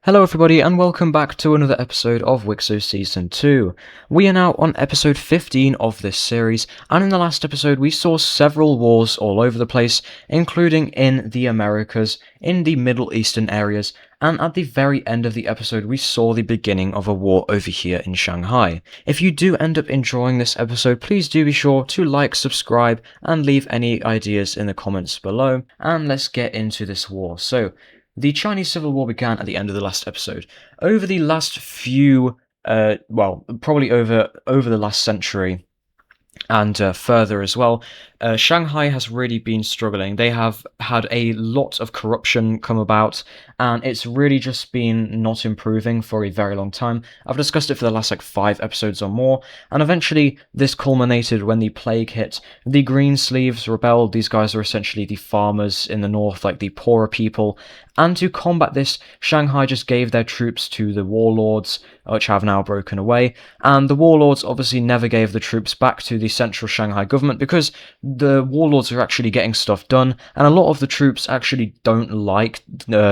Hello everybody and welcome back to another episode of Wixo Season 2. We are now on episode 15 of this series, and in the last episode we saw several wars all over the place, including in the Americas, in the Middle Eastern areas, and at the very end of the episode we saw the beginning of a war over here in Shanghai. If you do end up enjoying this episode, please do be sure to like, subscribe, and leave any ideas in the comments below, and let's get into this war. So, the Chinese Civil War began at the end of the last episode. Over the last few, probably over the last century, and further as well, Shanghai has really been struggling. They have had a lot of corruption come about, and it's really just been not improving for a very long time. I've discussed it for the last 5 episodes or more, and eventually this culminated when the plague hit. The Green Sleeves rebelled. These guys are essentially the farmers in the north, like the poorer people, and to combat this, Shanghai just gave their troops to the warlords, which have now broken away, and the warlords obviously never gave the troops back to the central Shanghai government because the warlords are actually getting stuff done, and a lot of the troops actually don't like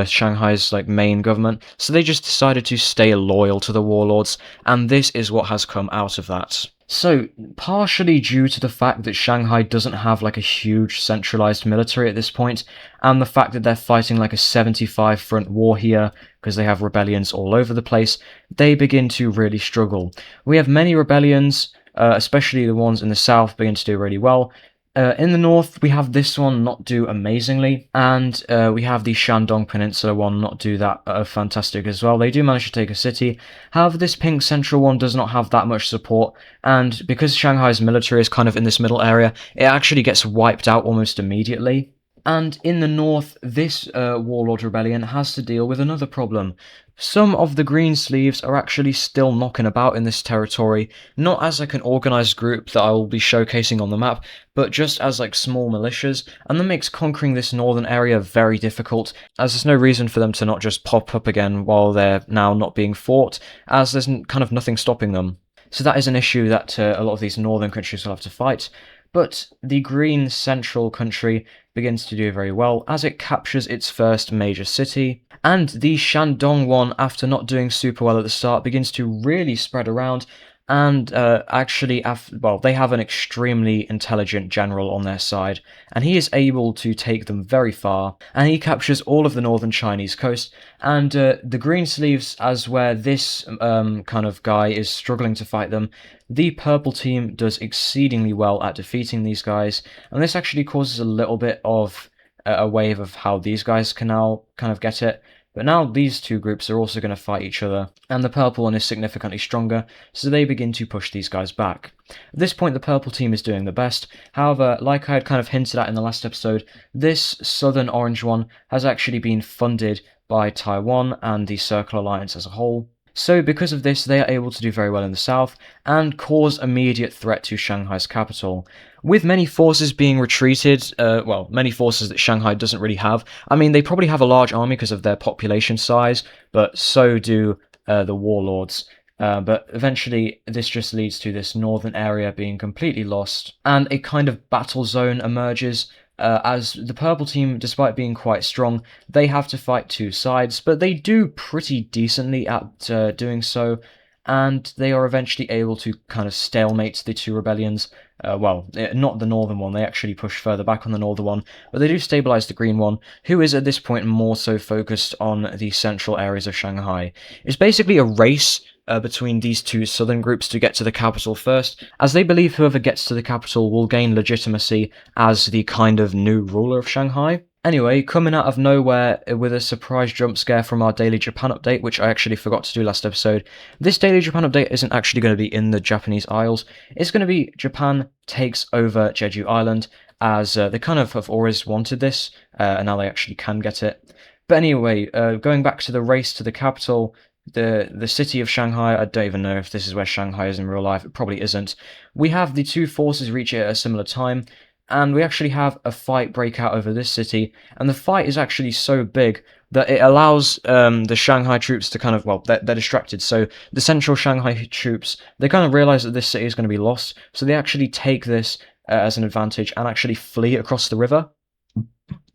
Shanghai's main government, so they just decided to stay loyal to the warlords, and this is what has come out of that. So, partially due to the fact that Shanghai doesn't have a huge centralized military at this point, and the fact that they're fighting a 75 front war here, because they have rebellions all over the place, they begin to really struggle. We have many rebellions, especially the ones in the south begin to do really well. In the north, we have this one not do amazingly, and we have the Shandong Peninsula one not do that fantastic as well. They do manage to take a city. However, this pink central one does not have that much support, and because Shanghai's military is kind of in this middle area, it actually gets wiped out almost immediately. And in the north, this warlord rebellion has to deal with another problem. Some of the Green Sleeves are actually still knocking about in this territory, not as an organised group that I will be showcasing on the map, but just as small militias, and that makes conquering this northern area very difficult, as there's no reason for them to not just pop up again while they're now not being fought, as there's kind of nothing stopping them. So that is an issue that a lot of these northern countries will have to fight. But the Green Central country begins to do very well as it captures its first major city, and the Shandong one, after not doing super well at the start, begins to really spread around, and they have an extremely intelligent general on their side, and he is able to take them very far, and he captures all of the northern Chinese coast, and the Green Sleeves, as where this kind of guy is struggling to fight them, the purple team does exceedingly well at defeating these guys, and this actually causes a little bit of a wave of how these guys can now kind of get it. But now these two groups are also going to fight each other, and the purple one is significantly stronger, so they begin to push these guys back. At this point, the purple team is doing the best. However, like I had kind of hinted at in the last episode, this southern orange one has actually been funded by Taiwan and the Circle Alliance as a whole. So because of this, they are able to do very well in the south and cause immediate threat to Shanghai's capital. With many forces being retreated, many forces that Shanghai doesn't really have. I mean, they probably have a large army because of their population size, but so do the warlords. But eventually, this just leads to this northern area being completely lost, and a kind of battle zone emerges. As the purple team, despite being quite strong, they have to fight two sides, but they do pretty decently at doing so, and they are eventually able to kind of stalemate the two rebellions. Not the northern one, they actually push further back on the northern one, but they do stabilize the green one, who is at this point more so focused on the central areas of Shanghai. It's basically a race between these two southern groups to get to the capital first, as they believe whoever gets to the capital will gain legitimacy as the kind of new ruler of Shanghai. Anyway, coming out of nowhere with a surprise jump scare from our Daily Japan update, which I actually forgot to do last episode, this Daily Japan update isn't actually going to be in the Japanese Isles. It's going to be Japan takes over Jeju Island, as they kind of have always wanted this, and now they actually can get it. But anyway, going back to the race to the capital, the city of Shanghai, I don't even know if this is where Shanghai is in real life, it probably isn't. We have the two forces reach it at a similar time, and we actually have a fight break out over this city, and the fight is actually so big that it allows the Shanghai troops to kind of, they're distracted, so the central Shanghai troops, they kind of realize that this city is going to be lost, so they actually take this as an advantage and actually flee across the river.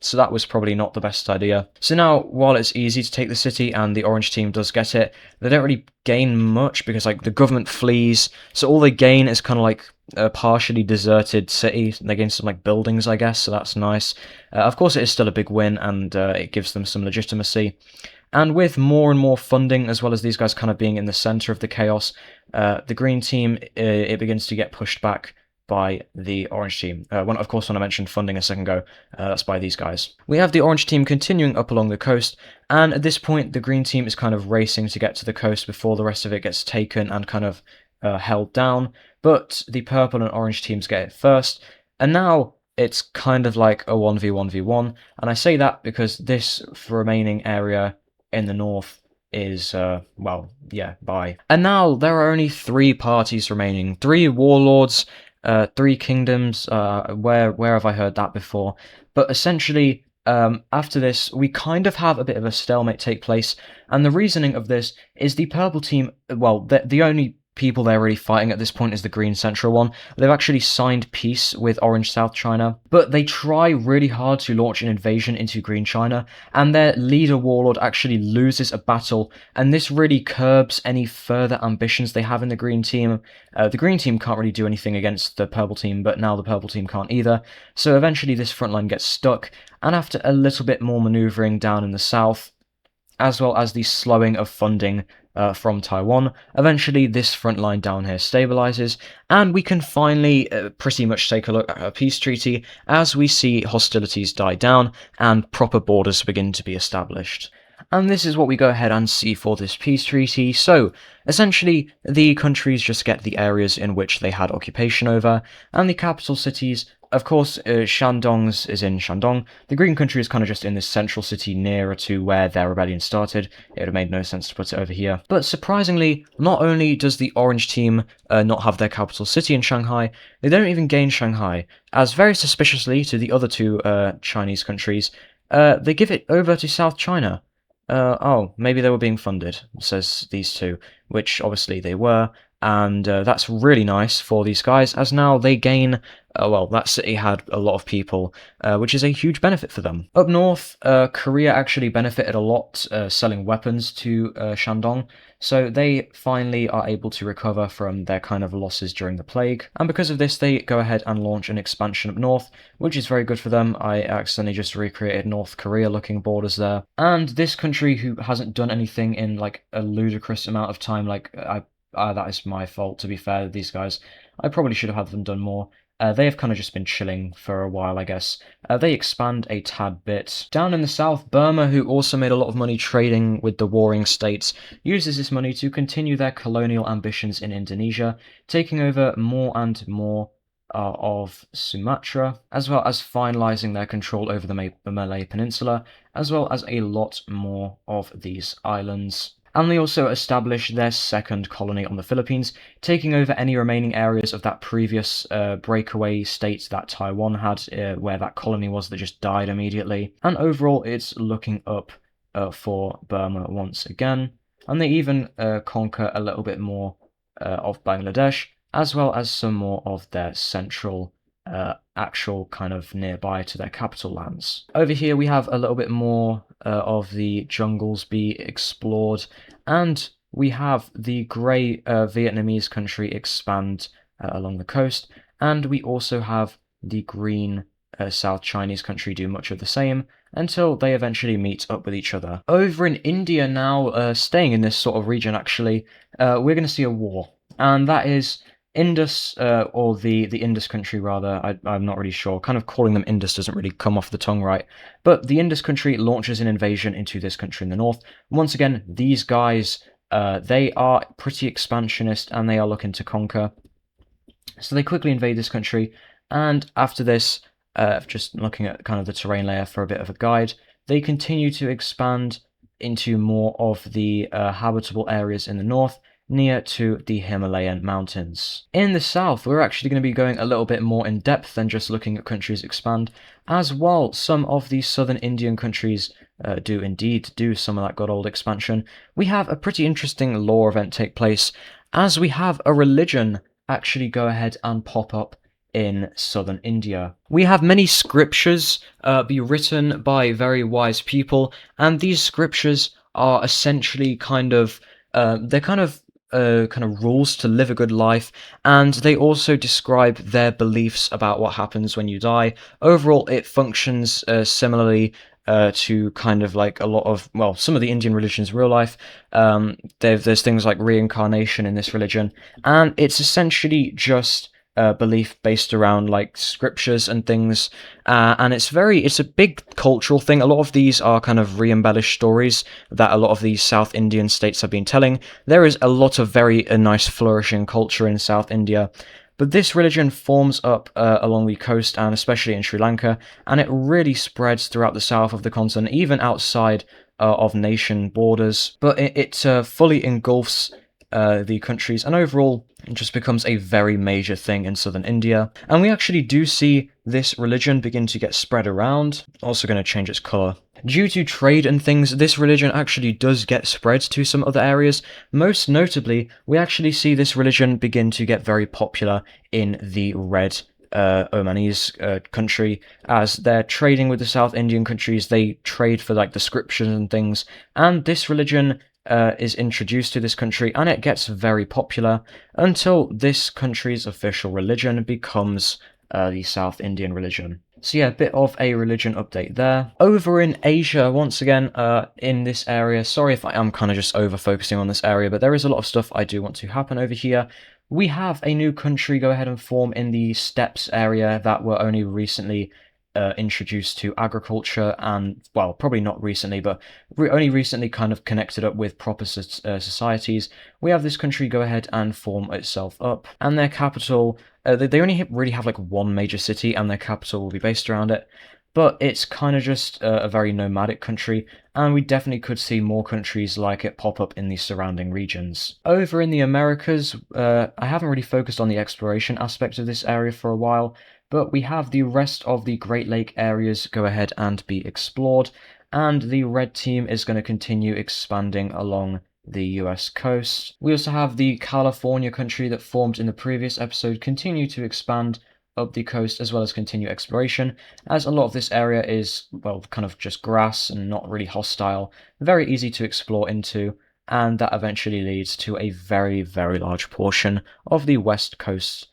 So that was probably not the best idea. So now, while it's easy to take the city and the orange team does get it, they don't really gain much because like the government flees. So all they gain is kind of like a partially deserted city. They gain some like buildings, I guess. So that's nice. Of course, it is still a big win, and it gives them some legitimacy. And with more and more funding, as well as these guys kind of being in the center of the chaos, the green team it begins to get pushed back by the orange team. Of course, when I mentioned funding a second ago, that's by these guys. We have the orange team continuing up along the coast, and at this point, the green team is kind of racing to get to the coast before the rest of it gets taken and kind of held down. But the purple and orange teams get it first, and now it's kind of like a 1v1v1. And I say that because this remaining area in the north is, well, yeah, bye. And now there are only 3 parties remaining, 3 warlords, 3 kingdoms. Where have I heard that before? But essentially, after this, we kind of have a bit of a stalemate take place, and the reasoning of this is the purple team. Well, the only people they're really fighting at this point is the green central one. They've actually signed peace with orange South China, but they try really hard to launch an invasion into green China, and their leader warlord actually loses a battle, and this really curbs any further ambitions they have in the green team. The green team can't really do anything against the purple team, but now the purple team can't either, so eventually this front line gets stuck, and after a little bit more maneuvering down in the south, as well as the slowing of funding from Taiwan, eventually this front line down here stabilizes, and we can finally pretty much take a look at a peace treaty as we see hostilities die down and proper borders begin to be established. And this is what we go ahead and see for this peace treaty. So, essentially, the countries just get the areas in which they had occupation over, and the capital cities. Of course, Shandong's is in Shandong. The Green Country is kind of just in this central city nearer to where their rebellion started. It would have made no sense to put it over here. But surprisingly, not only does the Orange team not have their capital city in Shanghai, they don't even gain Shanghai, as very suspiciously to the other 2 Chinese countries, they give it over to South China. Oh, maybe they were being funded, says these 2, which obviously they were, and that's really nice for these guys, as now they gain, well, that city had a lot of people, which is a huge benefit for them. Up north, Korea actually benefited a lot selling weapons to Shandong, so they finally are able to recover from their kind of losses during the plague, and because of this they go ahead and launch an expansion up north, which is very good for them. I accidentally just recreated North Korea looking borders there, and this country who hasn't done anything in like a ludicrous amount of time, like that is my fault, to be fair, these guys. I probably should have had them done more. They have kind of just been chilling for a while, I guess. They expand a tad bit. Down in the south, Burma, who also made a lot of money trading with the warring states, uses this money to continue their colonial ambitions in Indonesia, taking over more and more of Sumatra, as well as finalizing their control over the Malay Peninsula, as well as a lot more of these islands. And they also established their second colony on the Philippines, taking over any remaining areas of that previous breakaway state that Taiwan had, where that colony was that just died immediately. And overall, it's looking up for Burma once again. And they even conquer a little bit more of Bangladesh, as well as some more of their central actual kind of nearby to their capital lands. Over here we have a little bit more of the jungles be explored, and we have the grey Vietnamese country expand along the coast, and we also have the green South Chinese country do much of the same until they eventually meet up with each other. Over in India now, staying in this sort of region actually, we're going to see a war, and that is Indus, or the Indus country rather, I'm not really sure. Kind of calling them Indus doesn't really come off the tongue right. But the Indus country launches an invasion into this country in the north. Once again, these guys, they are pretty expansionist and they are looking to conquer. So they quickly invade this country, and after this, just looking at kind of the terrain layer for a bit of a guide, they continue to expand into more of the habitable areas in the north, near to the Himalayan mountains. In the south, we're actually going to be going a little bit more in depth than just looking at countries expand, as while some of the southern Indian countries do indeed do some of that good old expansion, we have a pretty interesting lore event take place, as we have a religion actually go ahead and pop up in southern India. We have many scriptures be written by very wise people, and these scriptures are essentially they're kind of rules to live a good life, and they also describe their beliefs about what happens when you die. Overall, it functions similarly to kind of like a lot of, well, some of the Indian religions in real life. There's things like reincarnation in this religion, and it's essentially just belief based around like scriptures and things, and it's a big cultural thing. A lot of these are kind of re-embellished stories that a lot of these South Indian states have been telling. There is a lot of very nice flourishing culture in South India, but this religion forms up along the coast and especially in Sri Lanka, and it really spreads throughout the south of the continent, even outside of nation borders. But it fully engulfs the countries, and overall it just becomes a very major thing in southern India. And we actually do see this religion begin to get spread around. Also going to change its colour. Due to trade and things, this religion actually does get spread to some other areas. Most notably, we actually see this religion begin to get very popular in the red Omanese country, as they're trading with the South Indian countries. They trade for like the scriptures and things, and this religion is introduced to this country, and it gets very popular until this country's official religion becomes the South Indian religion. So yeah, a bit of a religion update there. Over in Asia, once again, in this area, sorry if I am kind of just over-focusing on this area, but there is a lot of stuff I do want to happen over here. We have a new country go ahead and form in the steppes area that were only recently introduced to agriculture, and, well, probably not recently, but only recently kind of connected up with proper societies. We have this country go ahead and form itself up, and their capital, they only really have like one major city, and their capital will be based around it. But it's kind of just a very nomadic country, and we definitely could see more countries like it pop up in the surrounding regions. Over in the Americas, I haven't really focused on the exploration aspect of this area for a while, but we have the rest of the Great Lake areas go ahead and be explored, and the red team is going to continue expanding along the US coast. We also have the California country that formed in the previous episode continue to expand up the coast, as well as continue exploration, as a lot of this area is, well, kind of just grass and not really hostile, very easy to explore into, and that eventually leads to a very, very large portion of the west coast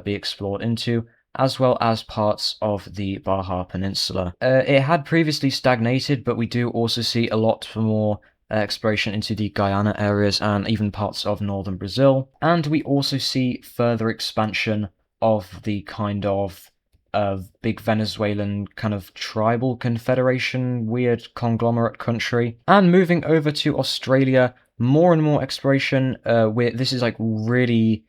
be explored into, as well as parts of the Baja Peninsula. It had previously stagnated, but we do also see a lot more exploration into the Guyana areas and even parts of northern Brazil, and we also see further expansion of the kind of big Venezuelan kind of tribal confederation, weird conglomerate country. And moving over to Australia, more and more exploration. This is like really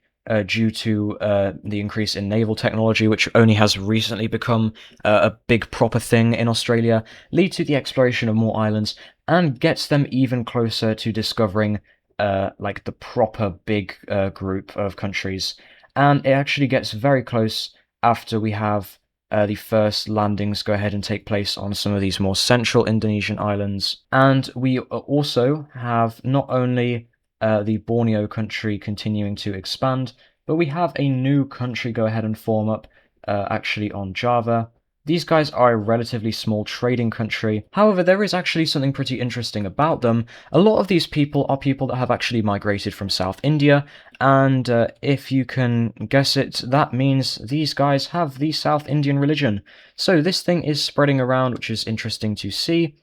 due to the increase in naval technology, which only has recently become a big proper thing in Australia, lead to the exploration of more islands and gets them even closer to discovering like the proper big group of countries. And it actually gets very close after we have the first landings go ahead and take place on some of these more central Indonesian islands. And we also have not only the Borneo country continuing to expand, but we have a new country go ahead and form up actually on Java. These guys are a relatively small trading country. However, there is actually something pretty interesting about them. A lot of these people are people that have actually migrated from South India, and if you can guess it, that means these guys have the South Indian religion. So this thing is spreading around, which is interesting to see.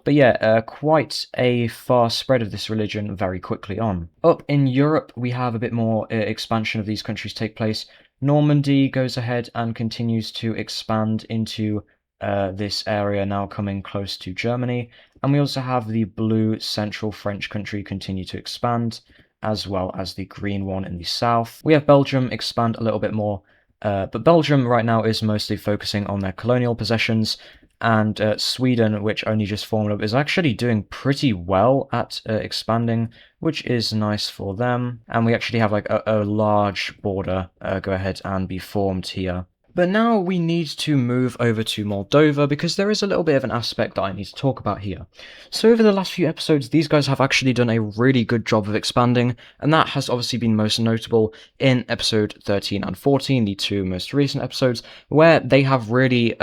But yeah, quite a fast spread of this religion very quickly on. Up in Europe, we have a bit more expansion of these countries take place. Normandy goes ahead and continues to expand into this area, now coming close to Germany. And we also have the blue central French country continue to expand, as well as the green one in the south. We have Belgium expand a little bit more, but Belgium right now is mostly focusing on their colonial possessions, and Sweden, which only just formed up, is actually doing pretty well at expanding, which is nice for them. And we actually have like a large border go ahead and be formed here. But now we need to move over to Moldova because there is a little bit of an aspect that I need to talk about here. So over the last few episodes, these guys have actually done a really good job of expanding, and that has obviously been most notable in episode 13 and 14, the two most recent episodes, where they have really,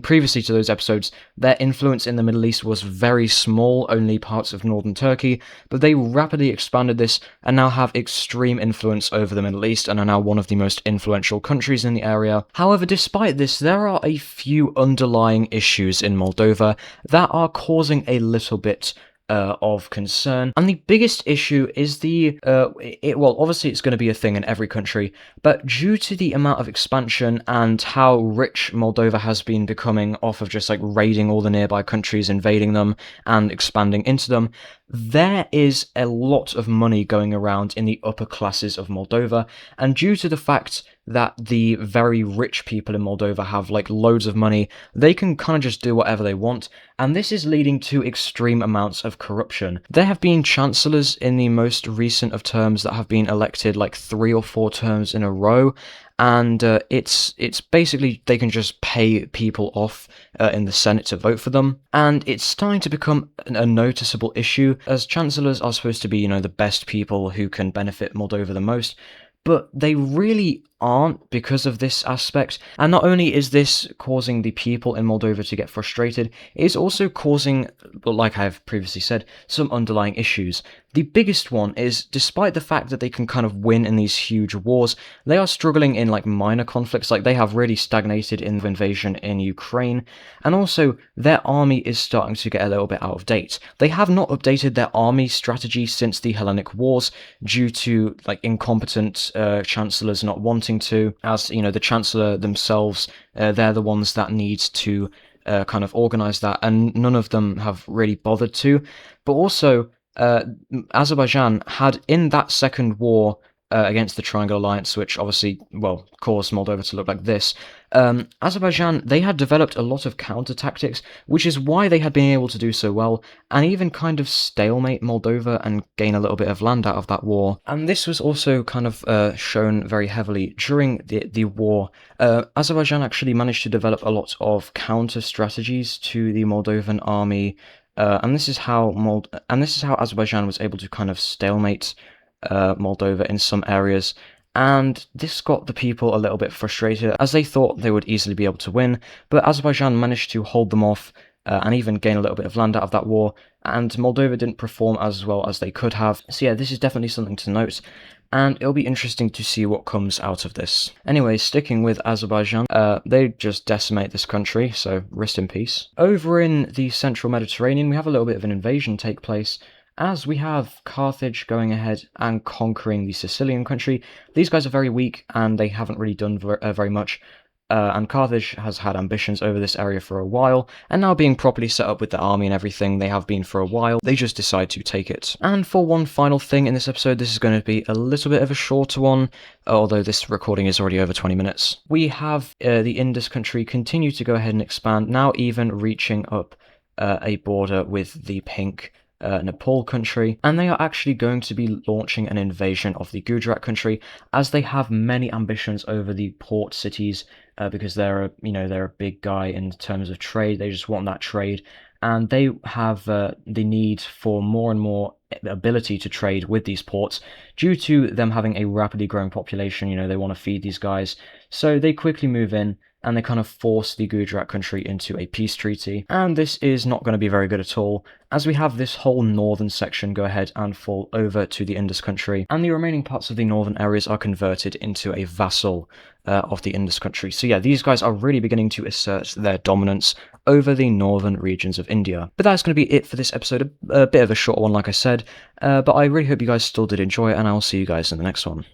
previously to those episodes, their influence in the Middle East was very small, only parts of northern Turkey, but they rapidly expanded this and now have extreme influence over the Middle East and are now one of the most influential countries in the area. However, despite this, there are a few underlying issues in Moldova that are causing a little bit of concern, and the biggest issue is obviously it's going to be a thing in every country, but due to the amount of expansion and how rich Moldova has been becoming off of just like raiding all the nearby countries, invading them, and expanding into them, there is a lot of money going around in the upper classes of Moldova, and due to the fact that the very rich people in Moldova have like loads of money, they can kind of just do whatever they want, and this is leading to extreme amounts of corruption. There have been chancellors in the most recent of terms that have been elected like 3 or 4 terms in a row, and it's basically they can just pay people off in the Senate to vote for them, and it's starting to become a noticeable issue, as chancellors are supposed to be, the best people who can benefit Moldova the most, but they really aren't because of this aspect. And not only is this causing the people in Moldova to get frustrated, it is also causing, like I've previously said, some underlying issues. The biggest one is, despite the fact that they can kind of win in these huge wars, they are struggling in like minor conflicts, like they have really stagnated in the invasion in Ukraine, and also their army is starting to get a little bit out of date. They have not updated their army strategy since the Hellenic Wars due to like incompetent chancellors not wanting to, as the chancellor themselves, they're the ones that need to kind of organize that, and none of them have really bothered to. But also Azerbaijan had, in that second war against the Triangle Alliance, which obviously, caused Moldova to look like this, Azerbaijan, they had developed a lot of counter tactics, which is why they had been able to do so well, and even kind of stalemate Moldova and gain a little bit of land out of that war. And this was also kind of shown very heavily during the war. Azerbaijan actually managed to develop a lot of counter strategies to the Moldovan army, and this is how Azerbaijan was able to kind of stalemate Moldova in some areas, and this got the people a little bit frustrated, as they thought they would easily be able to win, but Azerbaijan managed to hold them off and even gain a little bit of land out of that war, and Moldova didn't perform as well as they could have. So yeah, this is definitely something to note, and it'll be interesting to see what comes out of this. Anyway, sticking with Azerbaijan, they just decimate this country, so rest in peace. Over in the central Mediterranean, we have a little bit of an invasion take place, as we have Carthage going ahead and conquering the Sicilian country. These guys are very weak, and they haven't really done very much. And Carthage has had ambitions over this area for a while, and now being properly set up with the army and everything, they have been for a while, they just decide to take it. And for one final thing in this episode, this is going to be a little bit of a shorter one, although this recording is already over 20 minutes. We have the Indus country continue to go ahead and expand, now even reaching up a border with the pink Nepal country, and they are actually going to be launching an invasion of the Gujarat country, as they have many ambitions over the port cities, because they're a big guy in terms of trade. They just want that trade, and they have the need for more and more ability to trade with these ports due to them having a rapidly growing population. They want to feed these guys, so they quickly move in and they kind of force the Gujarat country into a peace treaty, and this is not going to be very good at all, as we have this whole northern section go ahead and fall over to the Indus country, and the remaining parts of the northern areas are converted into a vassal of the Indus country. So yeah, these guys are really beginning to assert their dominance over the northern regions of India. But that's going to be it for this episode, a bit of a short one like I said, but I really hope you guys still did enjoy it, and I'll see you guys in the next one.